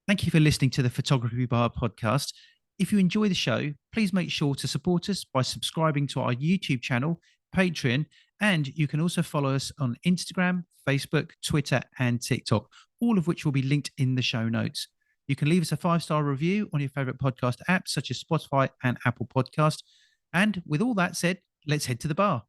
Thank you for listening to the Photography Bar podcast. If you enjoy the show, please make sure to support us by subscribing to our YouTube channel, Patreon, and you can also follow us on Instagram, Facebook, Twitter, and TikTok, all of which will be linked in the show notes. You can leave us a 5-star review on your favorite podcast apps such as Spotify and Apple Podcast. And with all that said, let's head to the bar.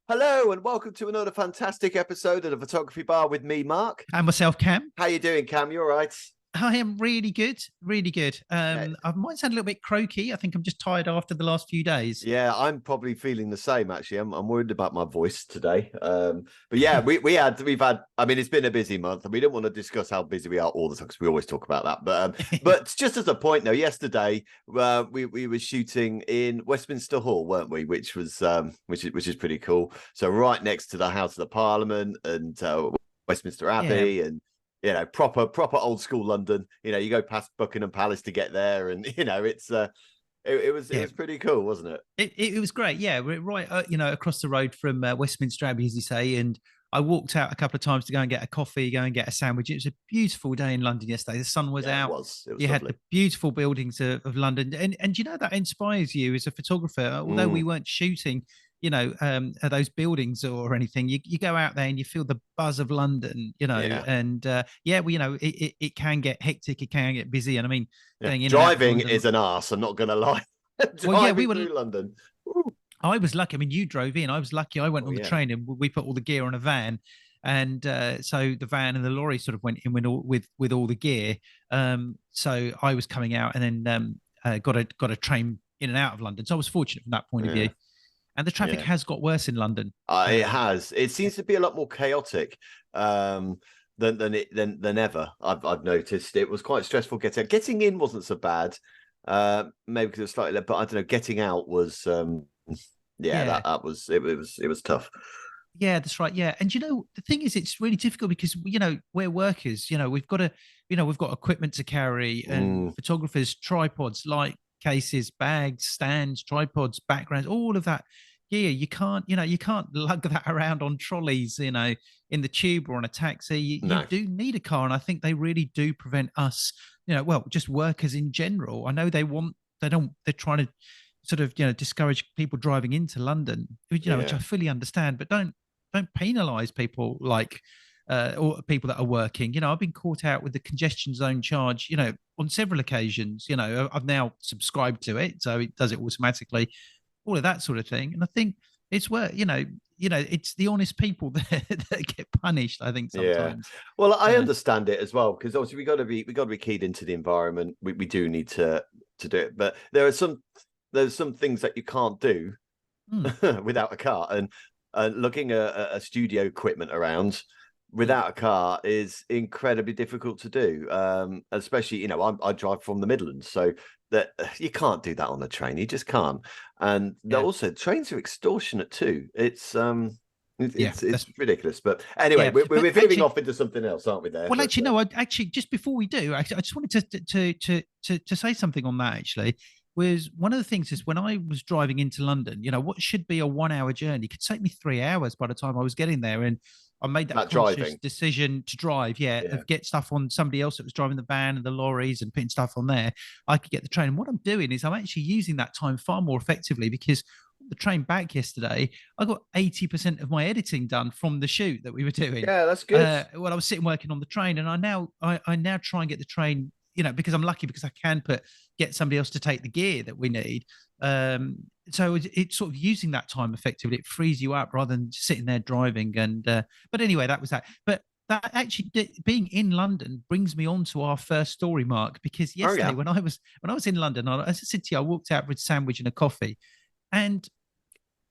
Hello and welcome to another fantastic episode of the Photography Bar with me, Mark. And myself, Cam. How you doing, Cam? You all right? I am really good, really good. I might sound a little bit croaky. I think I'm just tired after the last few days. Yeah, I'm probably feeling the same, actually. I'm worried about my voice today. But yeah, we've had, I mean, it's been a busy month and we don't want to discuss how busy we are all the time because we always talk about that. But just as a point though, yesterday we were shooting in Westminster Hall, weren't we? Which was which is pretty cool. So right next to the House of the Parliament and Westminster Abbey and proper old school London. You go past Buckingham Palace to get there, and it's it was pretty cool, wasn't it? It was great. Yeah, we're right, across the road from Westminster Abbey, as you say. And I walked out a couple of times to go and get a coffee, go and get a sandwich. It was a beautiful day in London yesterday. The sun was out. It was you lovely. Had the beautiful buildings of London, and that inspires you as a photographer. Although we weren't shooting, those buildings or anything, you go out there and you feel the buzz of London, and it can get hectic, it can get busy, and I mean, driving is an arse. I'm not going to lie. We were through London. Woo. I was lucky. I mean, you drove in. I was lucky. I went on the train and we put all the gear on a van, and so the van and the lorry sort of went in with all the gear. So I was coming out and then got a train in and out of London. So I was fortunate from that point of view. And the traffic has got worse in London. It has. It seems to be a lot more chaotic than ever. I've noticed. It was quite stressful getting in wasn't so bad. Maybe because it was slightly, but I don't know. Getting out was that was tough. Yeah, that's right. Yeah, and the thing is, it's really difficult because we're workers. We've got equipment to carry, and photographers, tripods, light cases, bags, stands, tripods, backgrounds, all of that. Yeah, you can't lug that around on trolleys, in the tube or on a taxi. You do need a car, and I think they really do prevent us, just workers in general. I know they're trying to sort of, discourage people driving into London, which I fully understand, but don't penalise people or people that are working. I've been caught out with the congestion zone charge, on several occasions. I've now subscribed to it, so it does it automatically, all of that sort of thing. And I think it's where, it's the honest people that get punished, I think, sometimes. Yeah. Well, I understand it as well, because obviously we got to be keyed into the environment. We do need to do it, but there's some things that you can't do without a car, and looking at a studio equipment around without a car is incredibly difficult to do, especially I drive from the Midlands, so that you can't do that on the train. You just can't. And also trains are extortionate too. It's ridiculous. But anyway, we're veering off into something else, aren't we? There. Well, actually, no. Just before we do, I just wanted to say something on that. Actually, was one of the things is when I was driving into London, what should be a 1-hour journey could take me 3 hours by the time I was getting there, and I made that conscious decision to drive, get stuff on somebody else that was driving the van and the lorries and putting stuff on there. I could get the train. And what I'm doing is I'm actually using that time far more effectively, because the train back yesterday, I got 80% of my editing done from the shoot that we were doing. Yeah, that's good. Well, I was sitting working on the train, and I now try and get the train, because I'm lucky because I can get somebody else to take the gear that we need. So it's sort of using that time effectively. It frees you up rather than sitting there driving. And but anyway, that was that. But that actually, being in London brings me on to our first story, Mark, because yesterday when I was in London, as I said to you, I walked out with a sandwich and a coffee, and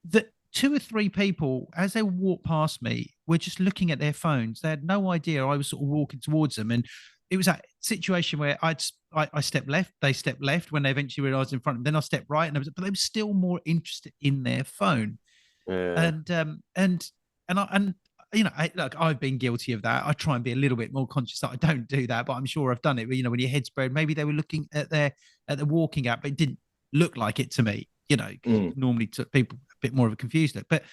the 2 or 3 people, as they walked past me, were just looking at their phones. They had no idea I was sort of walking towards them, and it was that situation where I stepped left, they stepped left when they eventually realised in front of them. Then I stepped right, but they were still more interested in their phone. Yeah. And you know, look, I've been guilty of that. I try and be a little bit more conscious that I don't do that, but I'm sure I've done it. You know, when your head's spread, maybe they were looking at the walking app, but it didn't look like it to me. You know, because Mm. normally took people a bit more of a confused look. But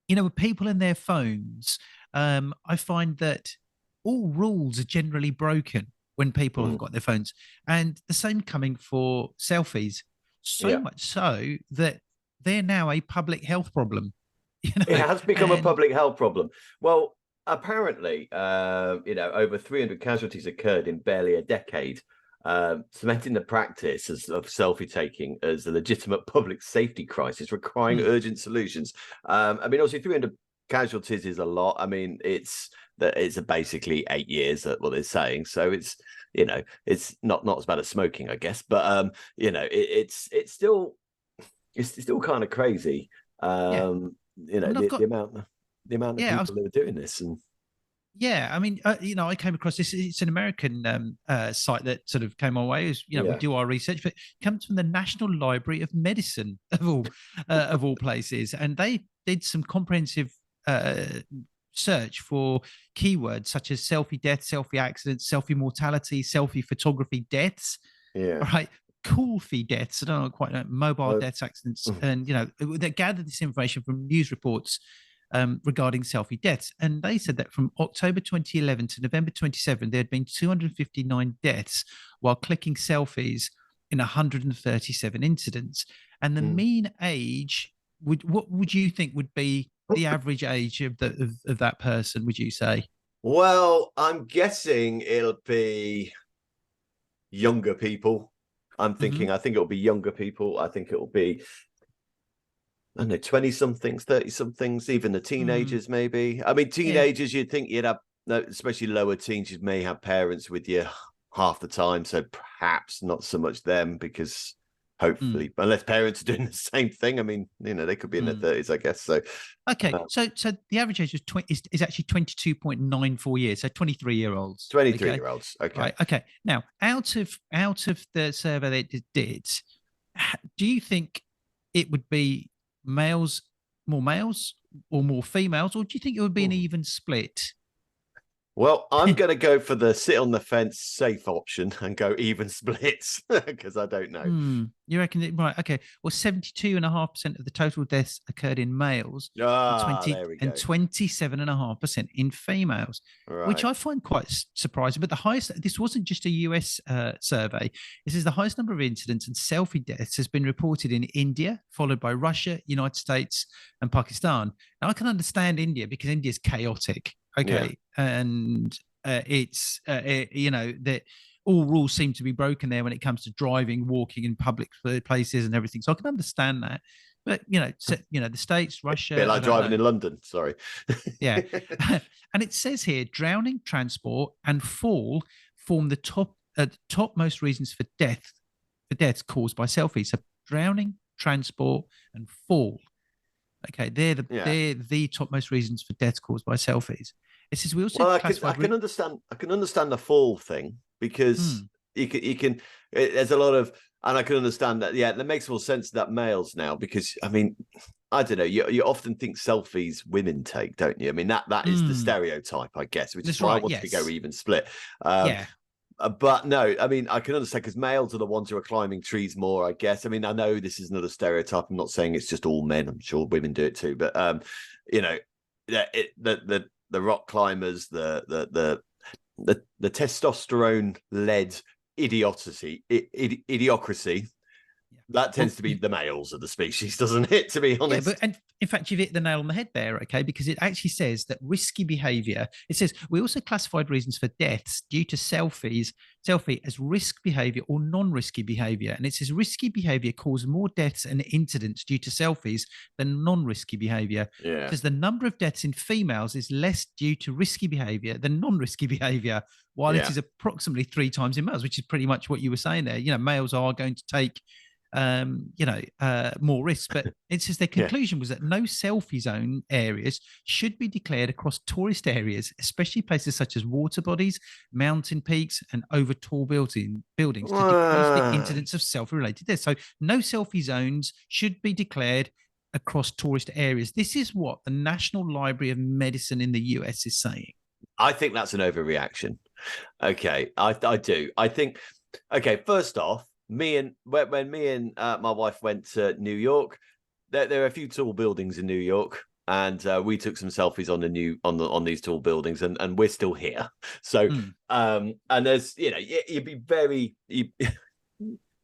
you know, with people and their phones, I find that all rules are generally broken when people have Mm. got their phones, and the same coming for selfies. So Yeah. much so that they're now a public health problem. You It know, has become a and public health problem. Well, apparently, over 300 casualties occurred in barely a decade, cementing the practice of selfie taking as a legitimate public safety crisis requiring mm, urgent solutions. I mean, obviously, 300 casualties is a lot. I mean, it's basically 8 years, what they're saying. So it's not as bad as smoking, I guess. But it's still kind of crazy. yeah, I mean, I've The got amount of yeah, people who are doing this. And yeah, I mean, you know, I came across this. It's an American site that sort of came our way. As you know, we yeah. do our research, but it comes from the National Library of Medicine of all places, and they did some comprehensive uh, search for keywords such as selfie death, selfie accidents, selfie mortality, selfie photography deaths. Yeah. All right, coolfie deaths. I don't know quite know, mobile Well, deaths, accidents, and you know, they gathered this information from news reports regarding selfie deaths. And they said that from October 2011 to November 27, there had been 259 deaths while clicking selfies in 137 incidents. And the mm. mean age what would you think would be the average age of of that person? Would you say? Well, I'm guessing it'll be younger people. Mm-hmm. I think it'll be younger people. I think it'll be, I don't know, 20 somethings, 30 somethings, even the Mm, teenagers, maybe. I mean, yeah. teenagers, you'd think you'd have, no, especially lower teens, you may have parents with you half the time. So perhaps not so much them, because Mm, hopefully, unless parents are doing the same thing. I mean, they could be in their mm. 30s, I guess. So, Okay, uh, so the average age is actually 22.94 years, so 23-year-olds. 23-year-olds. Okay. Right. Okay. Now, out of the survey they did, do you think it would be males or more females, or do you think it would be an Ooh. even split? Well, I'm going to go for the sit on the fence safe option and go even splits because I don't know. You reckon it right? Okay. Well, 72.5% of the total deaths occurred in males, and Ah, 20 there we and go. 27.5% in females, which Right. I find quite surprising. But the highest, this wasn't just a US survey. This is the highest number of incidents and selfie deaths has been reported in India, followed by Russia, United States, and Pakistan. Now I can understand India because India is chaotic. Yeah. Okay, and you know that all rules seem to be broken there when it comes to driving, walking in public places and everything. So I can understand that. But the States, Bit Russia, I like don't driving know. in London. Sorry. Yeah, and it says here, drowning, transport, and fall form the topmost reasons for deaths caused by selfies. So drowning, transport, and fall. Okay, Yeah. they're the topmost reasons for deaths caused by selfies. It says we also Well, I classified. can understand the fall thing because Hmm, you can there's a lot of, and I can understand that. Yeah, that makes more sense that males now, because I mean, I don't know, you often think selfies women take, don't you? I mean, that is the hmm. stereotype, I guess, which is That's why I right. wanted to go Yes. even split. Um, Yeah. but no, I mean, I can understand because males are the ones who are climbing trees more, I guess. I mean, I know this is another stereotype. I'm not saying it's just all men. I'm sure women do it too. But you know, the rock climbers, the testosterone led idiocracy, Yeah. that tends Well, to be the males of the species, doesn't it? To be yeah, but honest. and in fact, you've hit the nail on the head there, okay? Because it actually says that risky behavior. It says we also classified reasons for deaths due to selfie as risk behavior or non-risky behavior, and it says risky behavior causes more deaths and incidents due to selfies than non-risky behavior. It Yeah. says the number of deaths in females is less due to risky behavior than non-risky behavior, while it Yeah. is approximately 3 times in males, which is pretty much what you were saying there. You know, males are going to take more risks. But it says their Yeah. conclusion was that no selfie zone areas should be declared across tourist areas, especially places such as water bodies, mountain peaks, and over tall buildings to decrease the Uh, incidence of selfie related deaths. So no selfie zones should be declared across tourist areas. This is what the National Library of Medicine in the US is saying. I think that's an overreaction. Okay, I do. I think, okay, first off, when me and my wife went to New York, there are a few tall buildings in New York, and we took some selfies on these tall buildings, and we're still here. So, and there's, you'd be very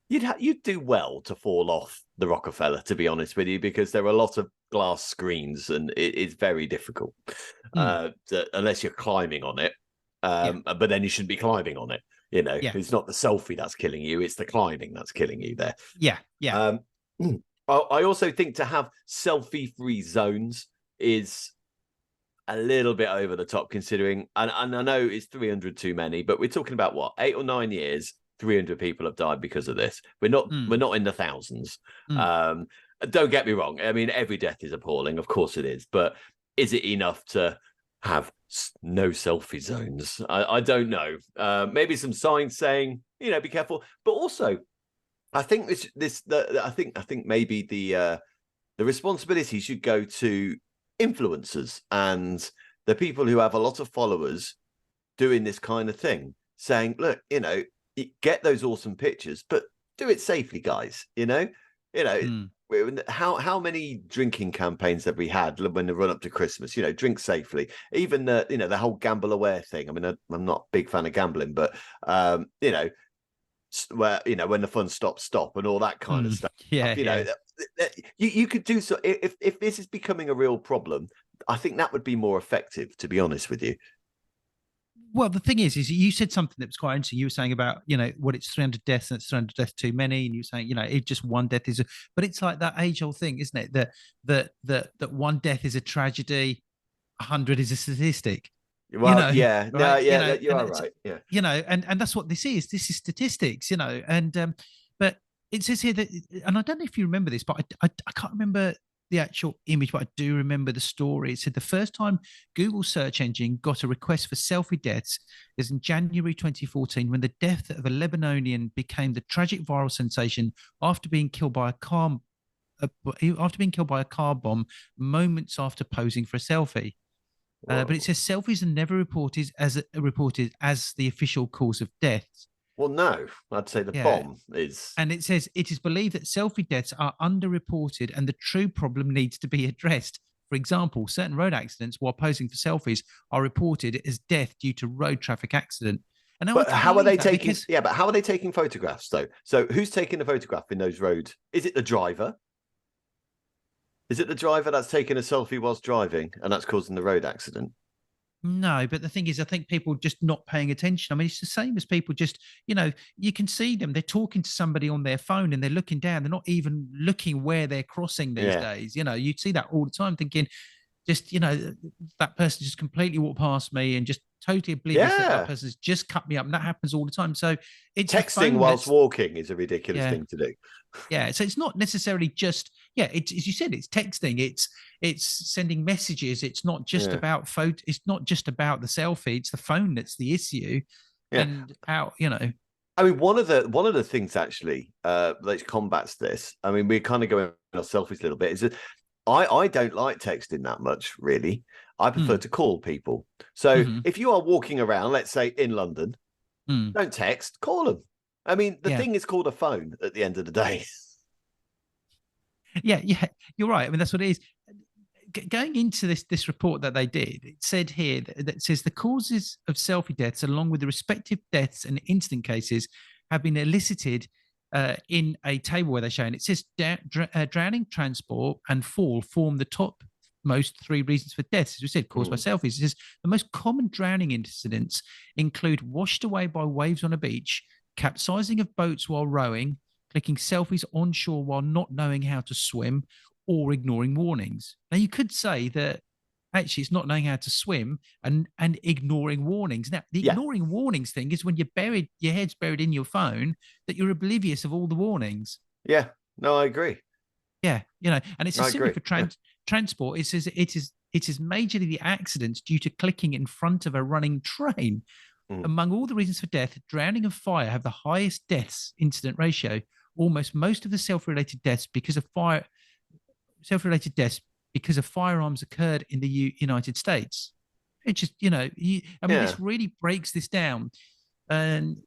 you'd do well to fall off the Rockefeller, to be honest with you, because there are a lot of glass screens, and it's very difficult unless you're climbing on it. But then you shouldn't be climbing on it. It's not the selfie that's killing you; it's the climbing that's killing you there. I also think to have selfie-free zones is a little bit over the top, considering, and I know it's 300 too many, but we're talking about what, 8 or 9 years. 300 people have died because of this. We're not in the thousands. Don't get me wrong. I mean, every death is appalling, of course it is, but is it enough to have no selfie zones? I don't know. Maybe some signs saying, be careful. But also, I think I think maybe the responsibility should go to influencers and the people who have a lot of followers doing this kind of thing, saying, look, get those awesome pictures, but do it safely, guys. How many drinking campaigns have we had when they run up to Christmas? Drink safely. Even the whole gamble aware thing. I mean, I'm not a big fan of gambling, but where when the fun stops, stop, and all that kind of stuff. You could do so. If this is becoming a real problem, I think that would be more effective, to be honest with you. Well, the thing is you said something that was quite interesting. You were saying about, it's 300 deaths and it's 300 deaths too many. And you were saying, it just one death is, but it's like that age-old thing, isn't it? That one death is a tragedy, 100 is a statistic. Well, right? You are right. Yeah. And that's what this is. This is statistics, but it says here that, and I don't know if you remember this, but I can't remember the actual image, but I do remember the story. It said the first time Google search engine got a request for selfie deaths is in January 2014, when the death of a Lebanonian became the tragic viral sensation after being killed by a car bomb moments after posing for a selfie. But it says selfies are never reported as the official cause of death. Well, no, I'd say the bomb is. And it says it is believed that selfie deaths are underreported and the true problem needs to be addressed. For example, certain road accidents while posing for selfies are reported as death due to road traffic accident. And but how are they taking? But how are they taking photographs though? So who's taking the photograph in those roads? Is it the driver? Is it the driver that's taking a selfie whilst driving and that's causing the road accident? No, but the thing is, I think people just not paying attention. I mean, it's the same as people just, you can see them. They're talking to somebody on their phone and they're looking down. They're not even looking where they're crossing these days. You'd see that all the time, thinking, just, that person just completely walked past me and just totally oblivious that person's just cut me up. And that happens all the time. So it's texting whilst walking is a ridiculous thing to do. Yeah. So it's not necessarily just, it's, as you said, it's texting, it's sending messages. It's not just about photo. It's not just about the selfie. It's the phone that's the issue. And how, I mean, one of the things actually that combats this, I mean, we're kind of going on selfies a little bit, is that I don't like texting that much, really. I prefer to call people. So if you are walking around, let's say in London, don't text, call them. I mean, the thing is called a phone at the end of the day. Yeah, you're right. I mean, that's what it is. Going into this report that they did, it said here that it says the causes of selfie deaths, along with the respective deaths and incident cases, have been elicited in a table where they're showing. It says drowning, transport, and fall form the top most 3 reasons for deaths, as we said, caused by selfies. It says the most common drowning incidents include washed away by waves on a beach, capsizing of boats while rowing, clicking selfies on shore while not knowing how to swim, or ignoring warnings. Now, you could say that actually it's not knowing how to swim and ignoring warnings. Now, the ignoring warnings thing is when your head's buried in your phone, that you're oblivious of all the warnings. Yeah, no, I agree. Yeah, and it's simply for transport. It says it is majorly the accidents due to clicking in front of a running train. Among all the reasons for death, drowning and fire have the highest deaths incident ratio. Almost most of the self-related deaths because of fire self-related deaths because of firearms occurred in the United States. It just, I mean, Yeah. this really breaks this down. And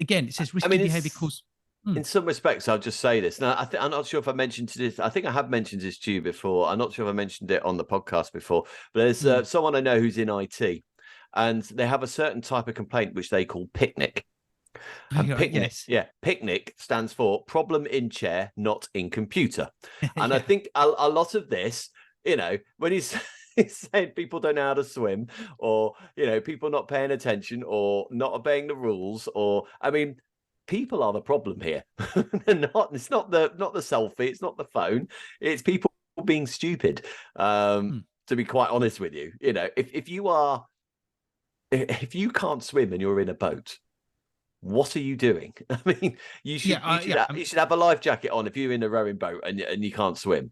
again, it says I risky mean, behavior cause. in some respects, I'll just say this. Now, I'm not sure if I mentioned this. I think I have mentioned this to you before. I'm not sure if I mentioned it on the podcast before, but there's someone I know who's in IT, and they have a certain type of complaint which they call picnic. And picnic, Yes. yeah, picnic stands for problem in chair, not in computer. And I Yeah. think a lot of this, when he's saying people don't know how to swim, or people not paying attention, or not obeying the rules, or I mean, people are the problem here. It's not the selfie, it's not the phone, it's people being stupid. To be quite honest with you, if you can't swim and you're in a boat, what are you doing? I mean, you should have a life jacket on if you're in a rowing boat and you can't swim.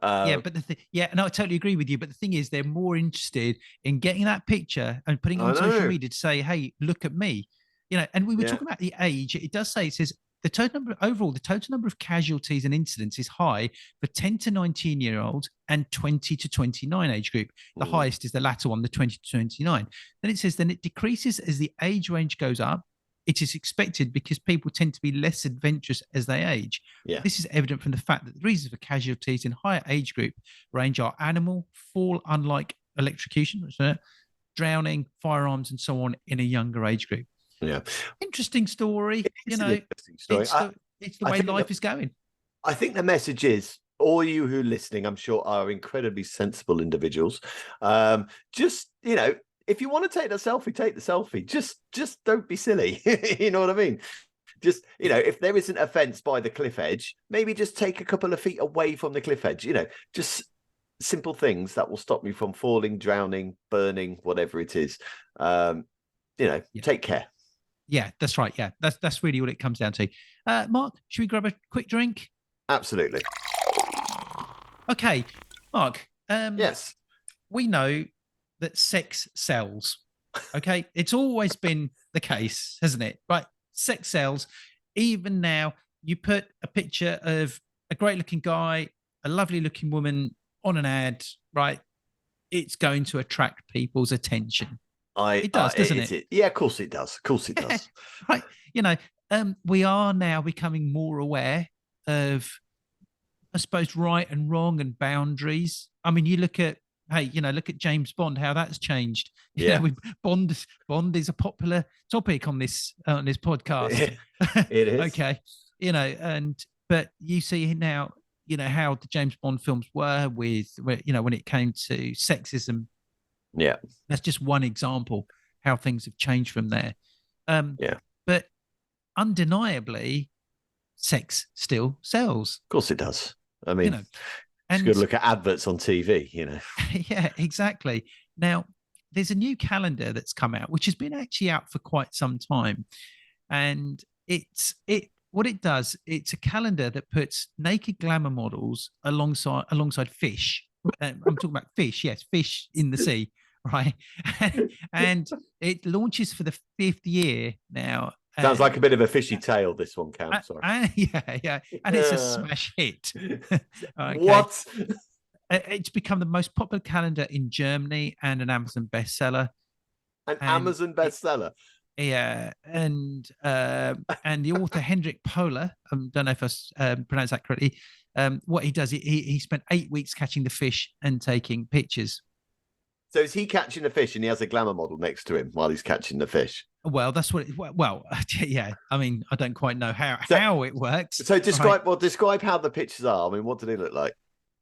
But and I totally agree with you. But the thing is, they're more interested in getting that picture and putting it on social media to say, "Hey, look at me," And we were talking about the age. It does say, it says the total number of casualties and incidents is high for 10 to 19-year-olds and 20 to 29 age group. The highest is the latter one, the 20 to 29. Then it says, then it decreases as the age range goes up. It is expected because people tend to be less adventurous as they age. Yeah. This is evident from the fact that the reasons for casualties in higher age group range are animal, fall, unlike electrocution, drowning, firearms, and so on in a younger age group. Yeah. Interesting story. It's an interesting story. It's the way life is going. I think the message is, all you who are listening, I'm sure, are incredibly sensible individuals. Just, if you want to take the selfie, take the selfie. Just don't be silly. You know what I mean? Just, if there isn't a fence by the cliff edge, maybe just take a couple of feet away from the cliff edge. Just simple things that will stop you from falling, drowning, burning, whatever it is. Take care. Yeah, that's right. Yeah, that's really what it comes down to. Mark, should we grab a quick drink? Absolutely. Okay, Mark. Yes. We know that sex sells. Okay, it's always been the case, hasn't it? Right, sex sells. Even now, you put a picture of a great-looking guy, a lovely-looking woman on an ad, right? It's going to attract people's attention. It does, doesn't it? Yeah, of course it does. Of course it does. Right. We are now becoming more aware of, I suppose, right and wrong and boundaries. I mean, you look at look at James Bond, how that's changed. Yeah, Bond is a popular topic on this podcast. It is. Okay, but you see now, how the James Bond films were with, when it came to sexism. Yeah, that's just one example how things have changed from there. But undeniably, sex still sells. Of course it does. I mean, and it's good to look at adverts on TV, Yeah, exactly. Now, there's a new calendar that's come out, which has been actually out for quite some time. And what it does, it's a calendar that puts naked glamour models alongside fish. I'm talking about fish, yes, fish in the sea, right? And it launches for the 5th year now. Sounds like a bit of a fishy tale, this one, Cam. Sorry. Yeah. And it's a smash hit. Okay. What? It's become the most popular calendar in Germany and an Amazon bestseller. Amazon bestseller? Yeah. And the author, Hendrik Pohler, I don't know if I pronounced that correctly, what he does, he spent 8 weeks catching the fish and taking pictures. So is he catching the fish and he has a glamour model next to him while he's catching the fish? Well, that's what. Yeah. I mean, I don't quite know how it works. So describe how the pictures are. I mean, what do they look like?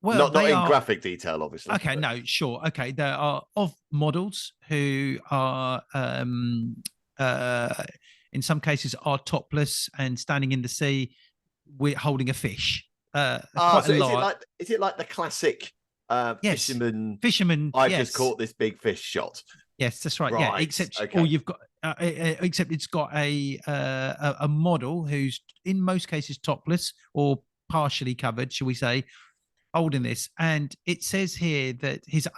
Well, not in graphic detail, obviously. Okay, no, sure. Okay, there are of models who are, in some cases, are topless and standing in the sea, with holding a fish. So is it like the classic fisherman? I've just caught this big fish shot. Yes, that's right. Yeah, except you've got, except it's got a model who's in most cases topless or partially covered, shall we say, holding this. And it says here that his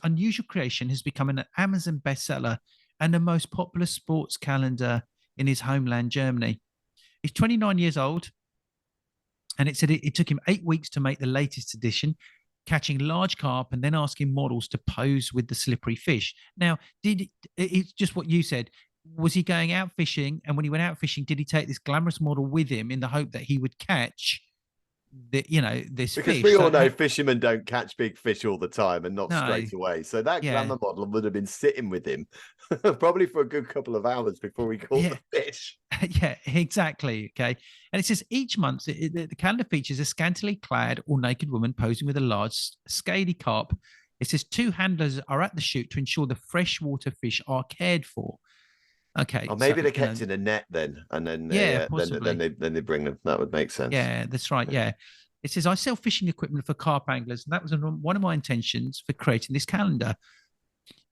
unusual creation has become an Amazon bestseller and the most popular sports calendar in his homeland, Germany. He's 29 years old. And it said it took him 8 weeks to make the latest edition, catching large carp and then asking models to pose with the slippery fish. Now, it's just what you said. Was he going out fishing? And when he went out fishing, did he take this glamorous model with him in the hope that he would catch this Because fish? we all know fishermen don't catch big fish all the time and not No, straight away. So that yeah, glamour model would have been sitting with him probably for a good couple of hours before he caught yeah. the fish. Yeah, exactly. Okay. And it says each month, the calendar features a scantily clad or naked woman posing with a large, scaly carp. It says 2 handlers are at the shoot to ensure the freshwater fish are cared for. Okay. Or So, maybe they're kept in a net then, and then yeah, then possibly. they bring them. That would make sense. Yeah, that's right. Yeah. It says, I sell fishing equipment for carp anglers. And that was one of my intentions for creating this calendar.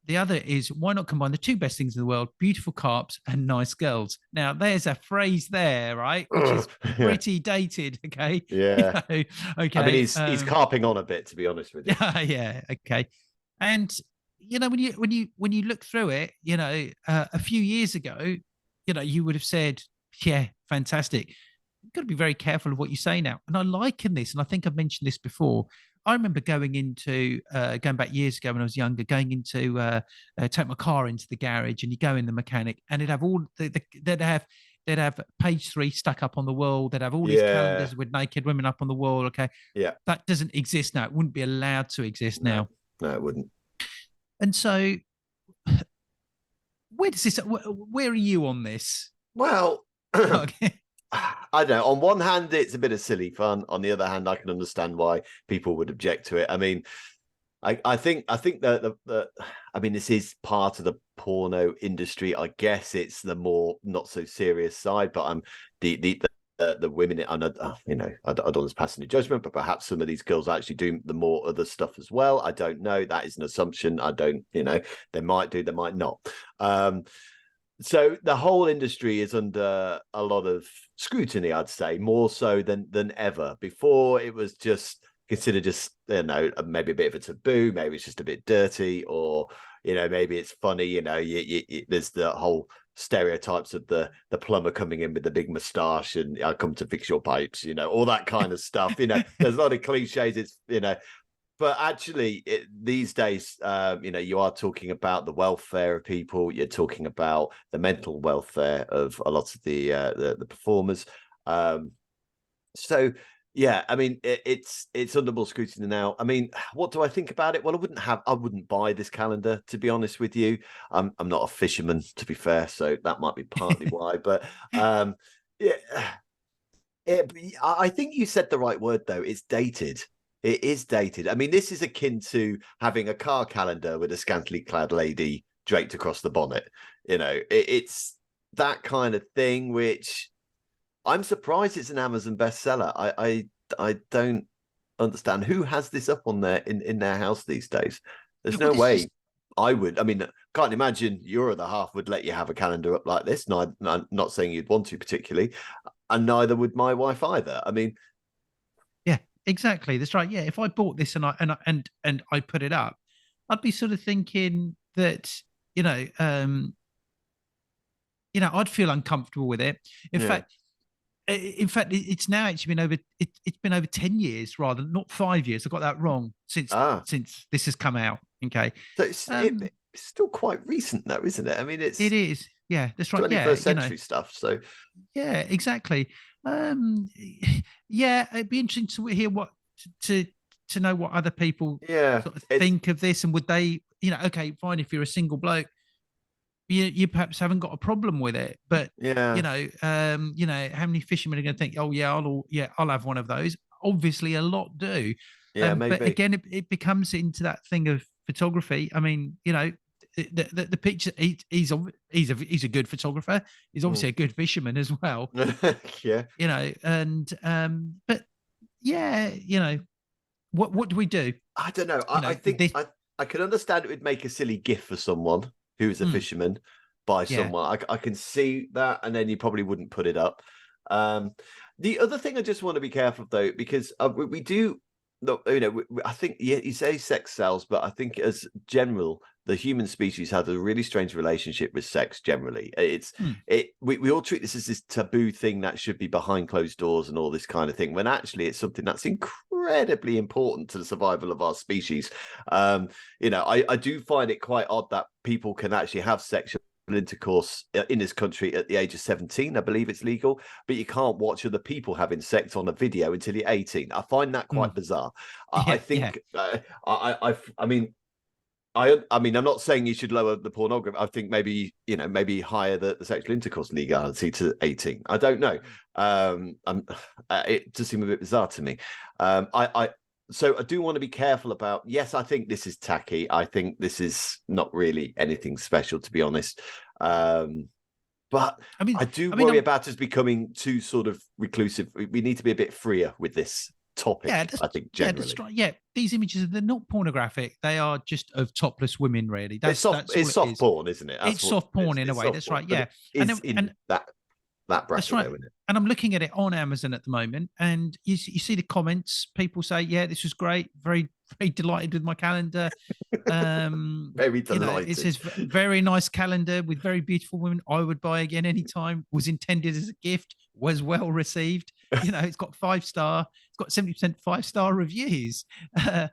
The other is, why not combine the 2 best things in the world, beautiful carps and nice girls? Now, there's a phrase there, right, which is Yeah. pretty dated. Okay, Yeah. okay. I mean, he's carping on a bit, to be honest with you. Yeah, yeah, okay. And when you look through it, a few years ago, you would have said, yeah, fantastic. You've got to be very careful of what you say now. And I liken this, and I think I've mentioned this before. I remember going back years ago when I was younger, going into take my car into the garage, and you go in the mechanic, and it'd have all they'd have page 3 stuck up on the wall. They'd have all these calendars with naked women up on the wall. Okay, yeah, that doesn't exist now. It wouldn't be allowed to exist now. No, it wouldn't. And so, where are you on this? Well, Okay. I don't know. On one hand, it's a bit of silly fun. On the other hand, I can understand why people would object to it. I mean, I think that I mean, this is part of the porno industry. I guess it's the more not so serious side, but I'm the women. I don't want to pass any judgment, but perhaps some of these girls actually do the more other stuff as well. I don't know. That is an assumption. I don't. They might do. They might not. So the whole industry is under a lot of scrutiny, I'd say, more so than ever. Before, it was just considered just, maybe a bit of a taboo, maybe it's just a bit dirty, or, maybe it's funny, there's the whole stereotypes of the plumber coming in with the big moustache and I come to fix your pipes, all that kind of stuff. There's a lot of cliches. It's, but actually, these days, you are talking about the welfare of people. You're talking about the mental welfare of a lot of the performers. So, yeah, I mean, it's under more scrutiny now. I mean, what do I think about it? Well, I wouldn't buy this calendar, to be honest with you. I'm not a fisherman, to be fair, so that might be partly why. But yeah, I think you said the right word though. It's dated. It is dated. I mean, this is akin to having a car calendar with a scantily clad lady draped across the bonnet. It's that kind of thing, which I'm surprised it's an Amazon bestseller. I don't understand who has this up on in their house these days. There's no way I would. I mean, can't imagine your other half would let you have a calendar up like this. No, I'm not saying you'd want to particularly, and neither would my wife either. I mean, yeah, exactly. That's right. Yeah, if I bought this and I put it up, I'd be sort of thinking that I'd feel uncomfortable with it. In fact, it's now actually been it's been over 10 years rather than not 5 years. I got that wrong since this has come out. Okay, so it's still quite recent though, isn't it? I mean, it is. Yeah, that's right. 21st century stuff. So yeah, exactly. Yeah, it'd be interesting to hear to know what other people sort of think of this, and would they, okay, fine, if you're a single bloke, you perhaps haven't got a problem with it, but how many fishermen are going to think, oh yeah, I'll have one of those? Obviously, a lot do. Maybe. But again, it becomes into that thing of photography. I mean, the picture. He's a good photographer. He's obviously a good fisherman as well. Yeah. But yeah, what do we do? I don't know. I think I can understand it would make a silly gif for someone who is a fisherman by someone. I can see that, and then you probably wouldn't put it up. The other thing I just want to be careful of, though, because we do, I think you say sex sells, but I think as general, the human species has a really strange relationship with sex generally. We all treat this as this taboo thing that should be behind closed doors and all this kind of thing, when actually it's something that's incredibly important to the survival of our species. I do find it quite odd that people can actually have sexual intercourse in this country at the age of 17. I believe it's legal, but you can't watch other people having sex on a video until you're 18. I find that quite bizarre. I think I mean, I'm not saying you should lower the pornography. I think maybe higher the sexual intercourse legality to 18. I don't know. It does seem a bit bizarre to me. So I do want to be careful about. Yes, I think this is tacky. I think this is not really anything special, to be honest. But I do worry about us becoming too sort of reclusive. We need to be a bit freer with this topic. I think generally. These images, they're not pornographic. They are just of topless women, really. It's soft porn, isn't it? It's soft porn in a way. That's right. Yeah, and that bracket, right. though, isn't it? And I'm looking at it on Amazon at the moment, and you see the comments. People say, "Yeah, this was great. Very, very delighted with my calendar." Very delighted. It says very nice calendar with very beautiful women. I would buy again anytime. Was intended as a gift. Was well received. It's got 5-star. It's got 70% 5-star reviews. So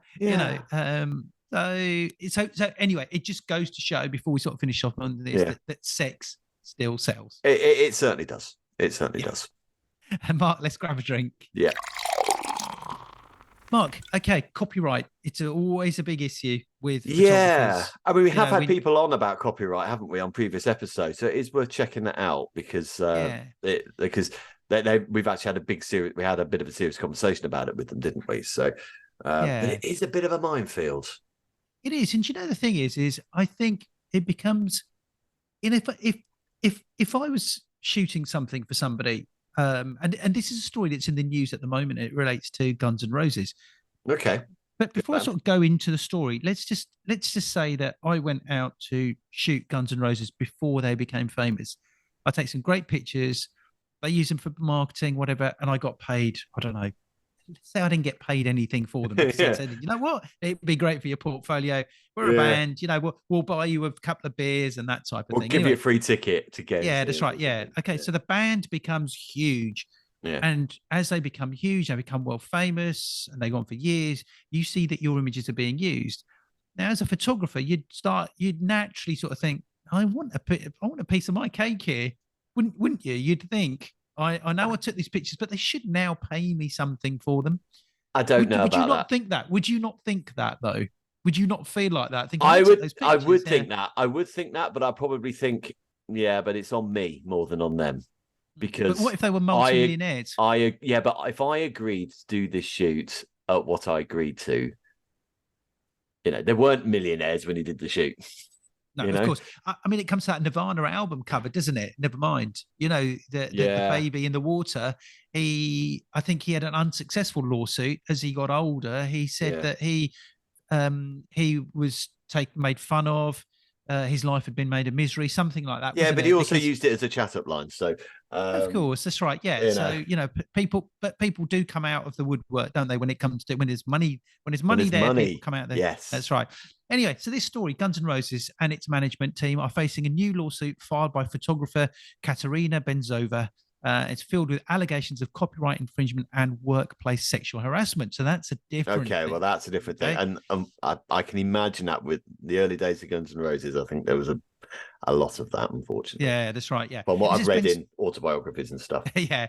anyway, it just goes to show, before we sort of finish off on this, that sex still sells. It certainly does. It certainly does. And Mark, let's grab a drink. Yeah. Mark, okay, copyright. It's always a big issue with photographers. Yeah. I mean, we have had people on about copyright, haven't we, on previous episodes? So it is worth checking that out, because we've actually had a bit of a serious conversation about it with them, didn't we? So but it is a bit of a minefield. It is. And the thing is I think it becomes, if I was shooting something for somebody, and this is a story that's in the news at the moment. It relates to Guns N' Roses. Okay. But before I sort of go into the story, let's just say that I went out to shoot Guns N' Roses before they became famous. I take some great pictures. They use them for marketing, whatever, and I got paid. I don't know. Say I didn't get paid anything for them. Said, you know what? It'd be great for your portfolio. We're a band. We'll buy you a couple of beers and that type of thing. We'll give you a free ticket to go. Yeah, that's right. Yeah. Okay. So the band becomes huge. Yeah. And as they become huge, they become world famous, and they go on for years. You see that your images are being used. Now, as a photographer, you'd naturally sort of think, I want a piece of my cake here. Wouldn't you? You'd think, I know I took these pictures, but they should now pay me something for them. I don't know about that. Would you not think that? Would you not think that, though? Would you not feel like that? I would think that. I would think that, but I probably think, but it's on me more than on them. Because but what if they were multi-millionaires? But if I agreed to do this shoot at what I agreed to, they weren't millionaires when he did the shoot. No, of course. I mean, it comes to that Nirvana album cover, doesn't it? Never mind. The baby in the water. I think he had an unsuccessful lawsuit as he got older. He said that he was made fun of. His life had been made a misery, something like that. Yeah, but he also used it as a chat-up line. So, of course, that's right. Yeah. So people do come out of the woodwork, don't they? When there's money, people come out there. Yes, that's right. Anyway, so this story, Guns N' Roses and its management team are facing a new lawsuit filed by photographer Katerina Benzova. It's filled with allegations of copyright infringement and workplace sexual harassment. So that's a different thing. Well, that's a different thing. And I can imagine that with the early days of Guns N' Roses, I think there was a lot of that, unfortunately. Yeah, that's right. Yeah. From what I've read in autobiographies and stuff. Yeah.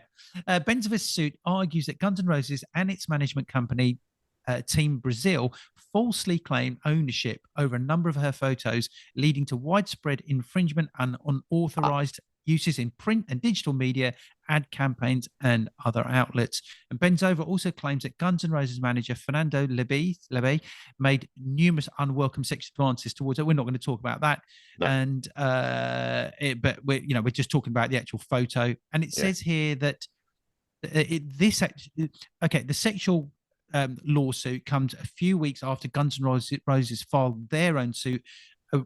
Benzova's suit argues that Guns N' Roses and its management company, Team Brazil, falsely claim ownership over a number of her photos, leading to widespread infringement and unauthorized uses in print and digital media, ad campaigns, and other outlets. And Benzova also claims that Guns N' Roses manager Fernando Lebe made numerous unwelcome sexual advances towards her. We're not going to talk about that. No. And but we're just talking about the actual photo. And it says here that the sexual lawsuit comes a few weeks after Guns N' Roses filed their own suit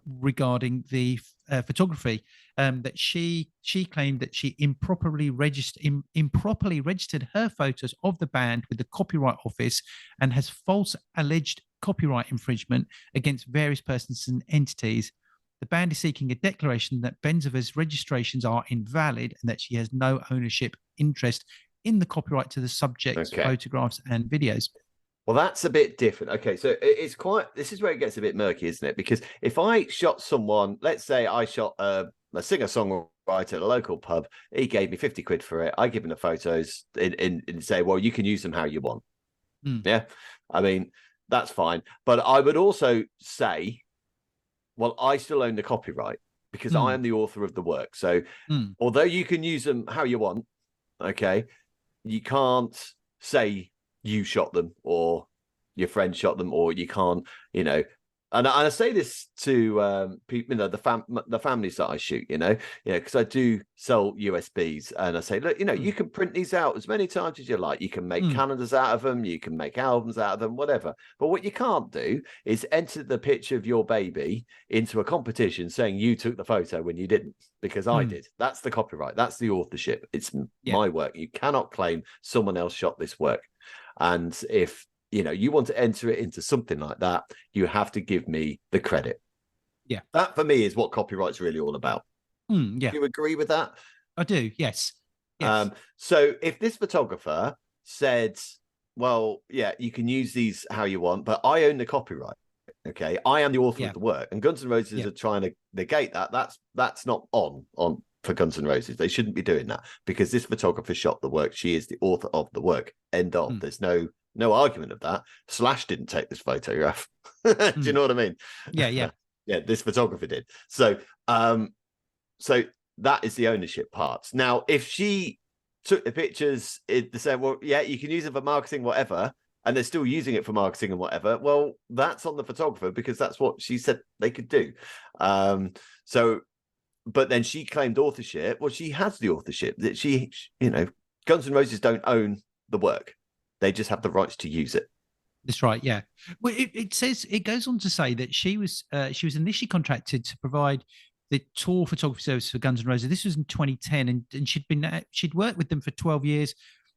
regarding the photography, that she claimed that she improperly registered her photos of the band with the Copyright Office and has alleged copyright infringement against various persons and entities. The band is seeking a declaration that Benzova's registrations are invalid and that she has no ownership interest in the copyright to the subject's photographs and videos. Well, that's a bit different. Okay, so it's quite, this is where it gets a bit murky, isn't it? Because if I shot someone, let's say I shot a singer-songwriter at a local pub, he gave me 50 quid for it. I give him the photos and say, well, you can use them how you want. Yeah, I mean, that's fine. But I would also say, well, I still own the copyright because I am the author of the work. So although you can use them how you want, okay, you can't say you shot them or your friend shot them, or you can't, you know. And I say this to people, you know, the families that I shoot, you know, because I do sell USBs, and I say, look, you know, you can print these out as many times as you like. You can make calendars out of them, you can make albums out of them, whatever. But what you can't do is enter the picture of your baby into a competition saying you took the photo when you didn't, because I did. That's the copyright. That's the authorship. It's my work. You cannot claim someone else shot this work. And if you know you want to enter it into something like that, you have to give me the credit. Yeah, that for me is what copyright's really all about. Yeah, do you agree with that? I do. Yes. So if this photographer said, well, yeah, you can use these how you want, but I own the copyright, okay, I am the author of the work, and Guns N' Roses are trying to negate that, that's not on for Guns N' Roses. They shouldn't be doing that, because this photographer shot the work. She is the author of the work. End of. There's no argument of that. Slash didn't take this photograph. Do you know what I mean? Yeah. Yeah, this photographer did. So so that is the ownership part. Now, if she took the pictures, they said, well, yeah, you can use it for marketing, whatever, and they're still using it for marketing and whatever, well, that's on the photographer, because that's what she said they could do. So, but then she claimed authorship. Well, she has the authorship. That she, you know, Guns N' Roses don't own the work. They just have the rights to use it. That's right. Yeah. Well, it says, it goes on to say that she was initially contracted to provide the tour photography service for Guns N' Roses. This was in 2010, and she'd worked with them for 12 years.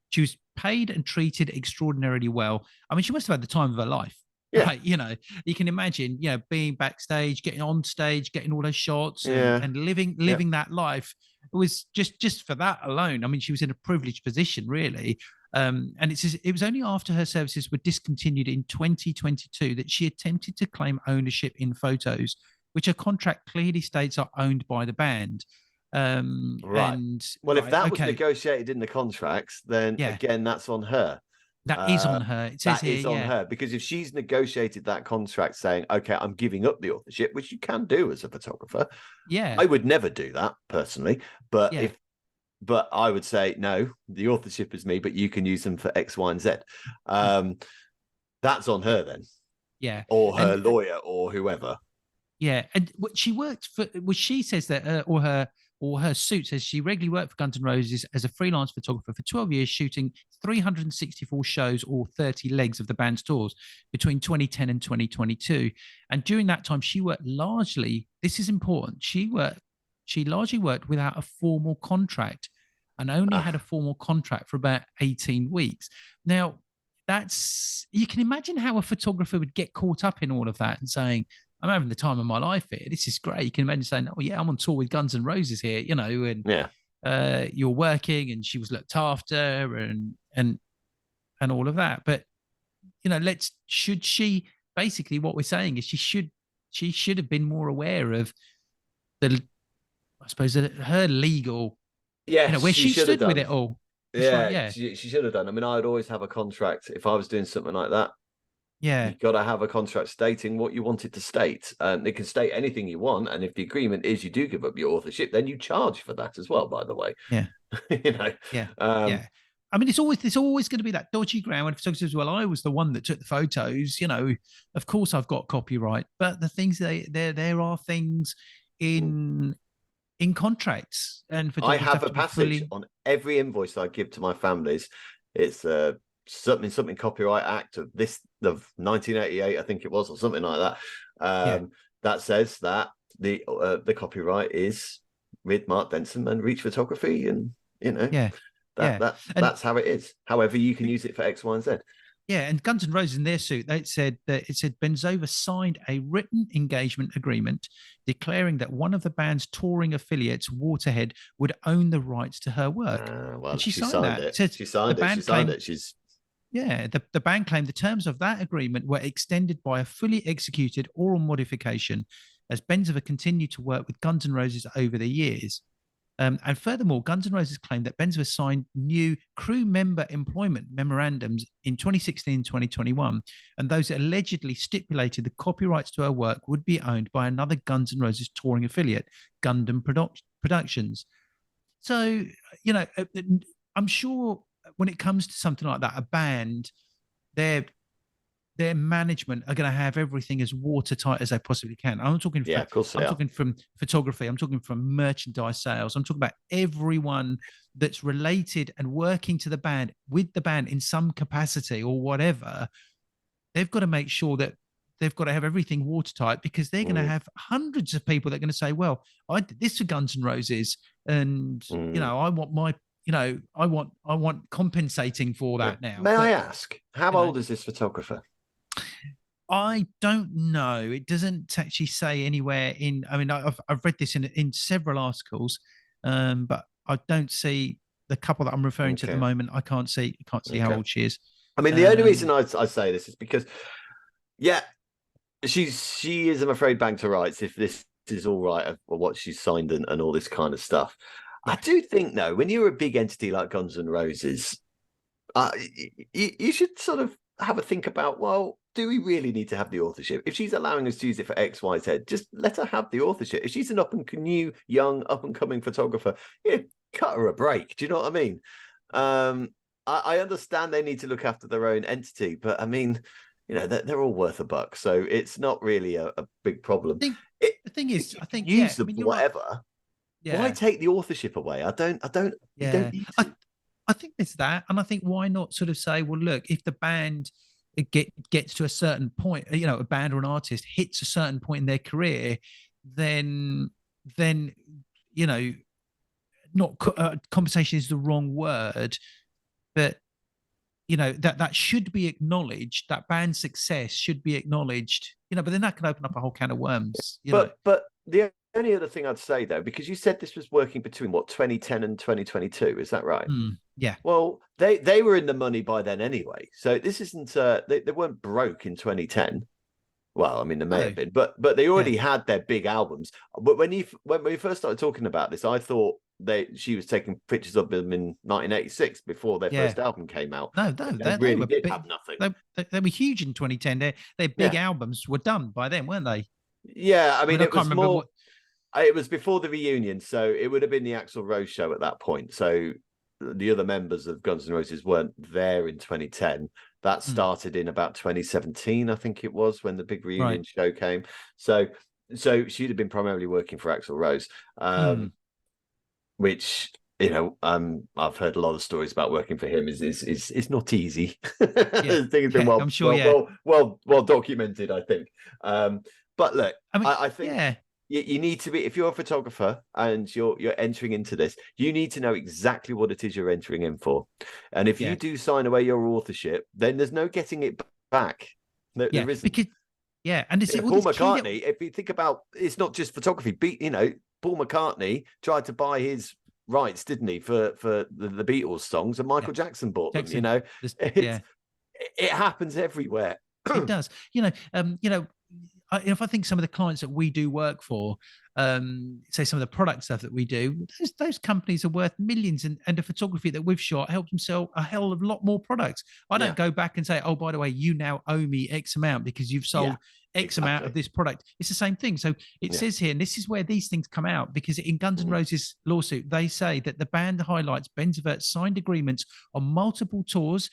She was paid and treated extraordinarily well. I mean, she must have had the time of her life. Yeah. Right? You know, you can imagine, you know, being backstage, getting on stage, getting all those shots, and living that life. It was just for that alone. I mean, she was in a privileged position, really. And it says it was only after her services were discontinued in 2022 that she attempted to claim ownership in photos, which her contract clearly states are owned by the band. Right. And well, if that was negotiated in the contracts, then again, that's on her. That is on her. It says that is on her, because if she's negotiated that contract saying, okay, I'm giving up the authorship, which you can do as a photographer. Yeah. I would never do that personally, but but I would say, no, the authorship is me, but you can use them for X, Y, and Z. That's on her then. Yeah. Or her lawyer or whoever. Yeah. And what she worked for, well, she says that, or her suit says she regularly worked for Guns N' Roses as a freelance photographer for 12 years, shooting 364 shows or 30 legs of the band's tours between 2010 and 2022. And during that time, she worked largely, this is important, she largely worked without a formal contract, and only had a formal contract for about 18 weeks. Now, you can imagine how a photographer would get caught up in all of that and saying, I'm having the time of my life here. This is great. You can imagine saying, oh, yeah, I'm on tour with Guns N' Roses here, you know, and you're working, and she was looked after and all of that. But, you know, should she, basically what we're saying is she should have been more aware of I suppose her legal, where she stood with it all. She should have done. I mean, I'd always have a contract if I was doing something like that. Yeah, you've got to have a contract stating what you want it to state. It can state anything you want, and if the agreement is you do give up your authorship, then you charge for that as well. By the way, you know, I mean, it's always going to be that dodgy ground when photographers says, "Well, I was the one that took the photos." You know, of course I've got copyright, but the things there are things in contracts, and I have a passage on every invoice I give to my families. It's something Copyright Act of 1988, I think it was, or something like that. That says that the copyright is with Mark Denson and Reach Photography, and you know, that's how it is. However, you can use it for X, Y, and Z. Yeah, and Guns N' Roses in their suit, they said that it said Benzova signed a written engagement agreement declaring that one of the band's touring affiliates, Waterhead, would own the rights to her work. Well, And she she signed signed that. It it. says She the signed it. She band signed claimed, it. She's yeah, the band claimed the terms of that agreement were extended by a fully executed oral modification as Benzova continued to work with Guns N' Roses over the years. And furthermore, Guns N' Roses claimed that Benzova signed new crew member employment memorandums in 2016 and 2021, and those allegedly stipulated the copyrights to her work would be owned by another Guns N' Roses touring affiliate, Gundam Productions. So, you know, I'm sure when it comes to something like that, a band, they're their management are going to have everything as watertight as they possibly can. yeah, of course they I'm are. talking from photography. I'm talking from merchandise sales. I'm talking about everyone that's related and working to the band with the band in some capacity or whatever. They've got to make sure that they've got to have everything watertight because they're going to have hundreds of people that are going to say, "Well, I did this for Guns N' Roses, and I want my." I want compensating for Yeah. that now. May I But ask, how old is this photographer? I don't know. It doesn't actually say anywhere in. I mean, I've read this in several articles, but I don't see the couple that I'm referring to at the Okay. moment. I can't see how old she is. I mean, the only reason I say this is because, yeah, she is, I'm afraid, banked to rights if this is all right or what she's signed and all this kind of stuff. Yeah. I do think, though, when you're a big entity like Guns N' Roses, you should sort of have a think about, well, do we really need to have the authorship? If she's allowing us to use it for X, Y, Z, just let her have the authorship. If she's an new, young, up and coming photographer, cut her a break. Do you know what I mean? I understand they need to look after their own entity, but I mean, they're all worth a buck, so it's not really a big problem. The thing is, I think use them I mean, for you're right. whatever. Yeah. Why take the authorship away? I don't. You don't need to. I think it's that, and I think why not sort of say, well, look, if the band gets to a certain point, a band or an artist hits a certain point in their career, then not compensation is the wrong word, but that should be acknowledged. That band success should be acknowledged. But then that can open up a whole can of worms. But the only other thing I'd say though, because you said this was working between 2010 and 2022, is that right? Yeah. Well, they were in the money by then anyway, so this isn't. They weren't broke in 2010. Well, I mean, they may have been, but they already had their big albums. But when we first started talking about this, I thought she was taking pictures of them in 1986 before their first album came out. No, they really did have nothing. They were huge in 2010. Their big albums were done by then, weren't they? Yeah, I mean, it was more. It was before the reunion, so it would have been the Axl Rose show at that point. So the other members of Guns N' Roses weren't there in 2010. That started in about 2017, I think it was, when the big reunion show came. So she'd have been primarily working for Axl Rose, which I've heard a lot of stories about working for him. Is not easy. The thing has been I'm sure, well documented, I think. But look, I think you need to be, if you're a photographer and you're entering into this, you need to know exactly what it is you're entering in for. And if you do sign away your authorship, then there's no getting it back. There isn't. Because, and it's Paul McCartney. If you think about, it's not just photography. Paul McCartney tried to buy his rights, didn't he, for the Beatles songs, and Michael Jackson bought them. It happens everywhere. It does. If I think some of the clients that we do work for, say some of the product stuff that we do, those companies are worth millions, and the photography that we've shot helps them sell a hell of a lot more products. I don't go back and say, oh, by the way, you now owe me X amount because you've sold X amount of this product. It's the same thing. So it says here, and this is where these things come out, because in Guns N' Roses lawsuit, they say that the band highlights Benzova signed agreements on multiple tours,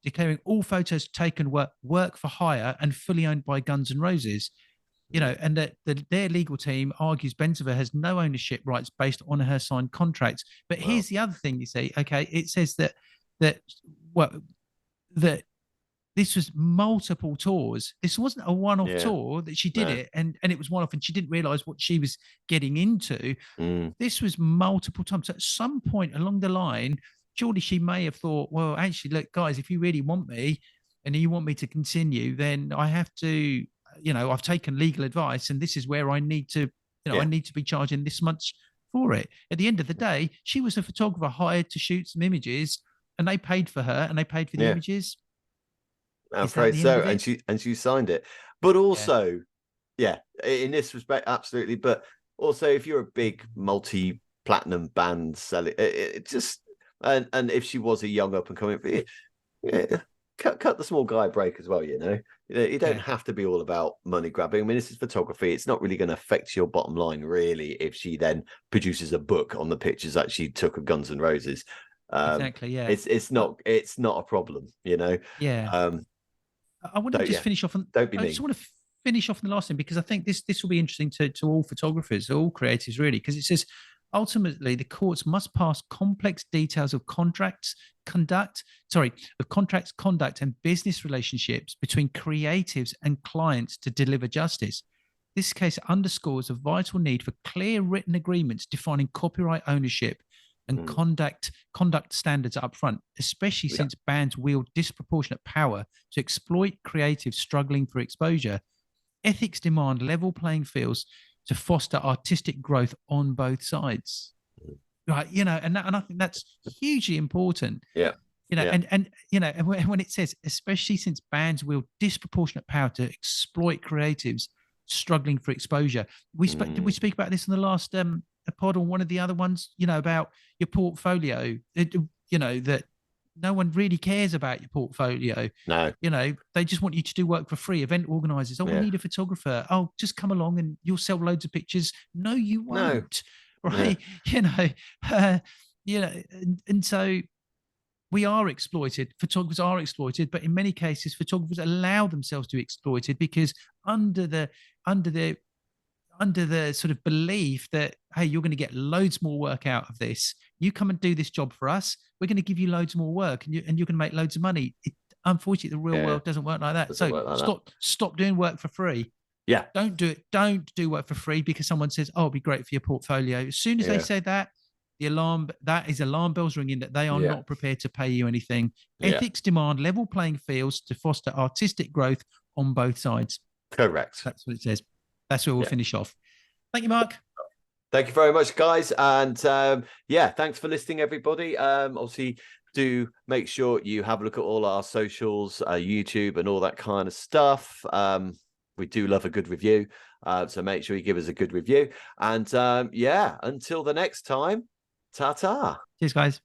declaring all photos taken were work for hire and fully owned by Guns N' Roses. And that their legal team argues Benzova has no ownership rights based on her signed contracts. But here's the other thing, you see, it says that this was multiple tours. This wasn't a one-off tour that she did it, and it was one-off, and she didn't realize what she was getting into. This was multiple times. So at some point along the line, surely she may have thought, well, actually, look, guys, if you really want me, and you want me to continue, then I have to, I've taken legal advice, and this is where I need to, I need to be charging this much for it. At the end of the day, she was a photographer hired to shoot some images, and they paid for her, and they paid for the images. I'm Is that afraid the end so. of it? And she signed it. But also, in this respect, absolutely. But also, if you're a big multi-platinum band selling, it just and if she was a young up and coming, cut the small guy a break as well. You know, you don't have to be all about money grabbing. I mean, this is photography. It's not really going to affect your bottom line, really, if she then produces a book on the pictures that she took of Guns N' Roses. Exactly. Yeah. It's not a problem. You know. Yeah. I want to just finish off on. Don't be I just want to finish off on the last thing, because I think this will be interesting to all photographers, all creatives, really, because it says ultimately the courts must pass complex details of contracts, conduct, and business relationships between creatives and clients to deliver justice. This case underscores a vital need for clear written agreements defining copyright ownership and conduct standards up front, especially since bands wield disproportionate power to exploit creatives struggling for exposure. Ethics demand level playing fields to foster artistic growth on both sides. Right, and I think that's hugely important. And when it says, especially since bands wield disproportionate power to exploit creatives struggling for exposure. Did we speak about this in the last a pod, or one of the other ones, about your portfolio, that no one really cares about your portfolio. No. They just want you to do work for free. Event organizers, we need a photographer. Oh, just come along and you'll sell loads of pictures. No, you won't. No. Right. And so we are exploited. Photographers are exploited, but in many cases, photographers allow themselves to be exploited because under the sort of belief that, hey, you're going to get loads more work out of this. You come and do this job for us. We're going to give you loads more work, and you're going to make loads of money. Unfortunately, the real world doesn't work like that. Stop doing work for free. Yeah. Don't do it. Don't do work for free because someone says, oh, it'll be great for your portfolio. As soon as they say that, alarm bells ringing that they are not prepared to pay you anything. Ethics demand level playing fields to foster artistic growth on both sides. Correct. That's what it says. That's where we'll finish off. Thank you, Mark. Thank you very much, guys. And thanks for listening, everybody. Obviously, do make sure you have a look at all our socials, YouTube and all that kind of stuff. We do love a good review. So make sure you give us a good review. And until the next time, ta-ta. Cheers, guys.